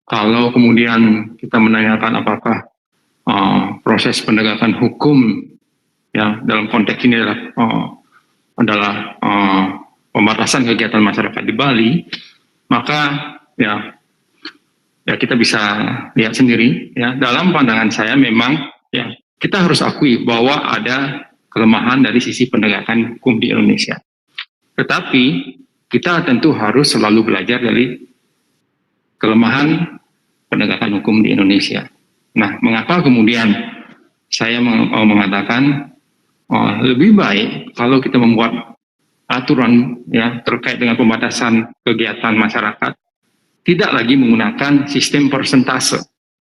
Kalau kemudian kita menanyakan apakah proses penegakan hukum ya dalam konteks ini adalah pembatasan kegiatan masyarakat di Bali, maka ya kita bisa lihat sendiri ya, dalam pandangan saya memang ya kita harus akui bahwa ada kelemahan dari sisi penegakan hukum di Indonesia. Tetapi kita tentu harus selalu belajar dari kelemahan penegakan hukum di Indonesia. Nah, mengapa kemudian saya mengatakan lebih baik kalau kita membuat aturan ya terkait dengan pembatasan kegiatan masyarakat tidak lagi menggunakan sistem persentase,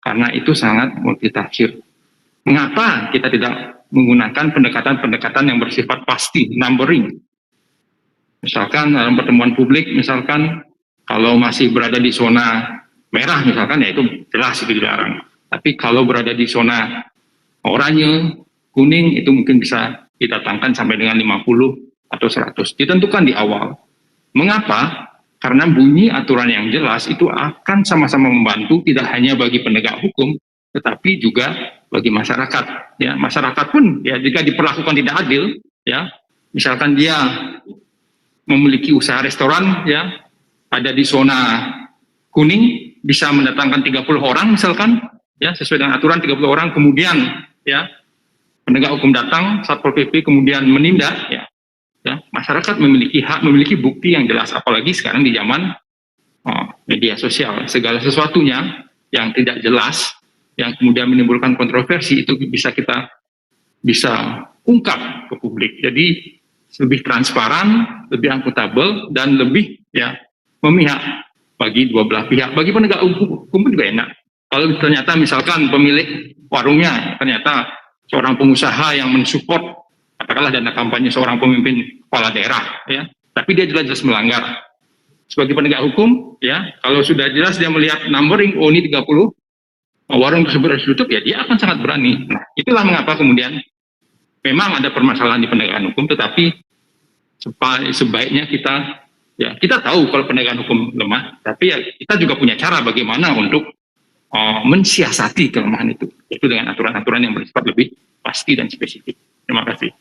karena itu sangat multitafsir. Mengapa kita tidak menggunakan pendekatan-pendekatan yang bersifat pasti, numbering? Misalkan dalam pertemuan publik, misalkan kalau masih berada di zona merah misalkan, ya itu jelas itu dilarang. Tapi kalau berada di zona oranye, kuning, itu mungkin bisa didatangkan sampai dengan 50 atau 100. Ditentukan di awal. Mengapa? Karena bunyi aturan yang jelas itu akan sama-sama membantu tidak hanya bagi penegak hukum, tetapi juga bagi masyarakat. Ya, masyarakat pun ya jika diperlakukan tidak adil, ya, misalkan dia memiliki usaha restoran, ya, ada di zona kuning, bisa mendatangkan 30 orang misalkan, ya, sesuai dengan aturan 30 orang, kemudian ya penegak hukum datang, Satpol PP kemudian menindak, ya, masyarakat memiliki hak, memiliki bukti yang jelas, apalagi sekarang di zaman media sosial, segala sesuatunya yang tidak jelas, yang kemudian menimbulkan kontroversi itu bisa ungkap ke publik. Jadi lebih transparan, lebih akuntabel, dan lebih ya memihak bagi dua belah pihak. Bagi penegak hukum juga enak. Kalau ternyata misalkan pemilik warungnya ternyata seorang pengusaha yang mensupport katakanlah dana kampanye seorang pemimpin kepala daerah, ya, tapi dia jelas-jelas melanggar. Sebagai penegak hukum, ya, kalau sudah jelas dia melihat numbering, oh ini 30, warung tersebut harus tutup, ya dia akan sangat berani. Nah, itulah mengapa kemudian memang ada permasalahan di penegakan hukum, tetapi sebaiknya kita tahu kalau penegakan hukum lemah, tapi ya kita juga punya cara bagaimana untuk mensiasati kelemahan itu, yaitu dengan aturan-aturan yang bersifat lebih pasti dan spesifik. Terima kasih.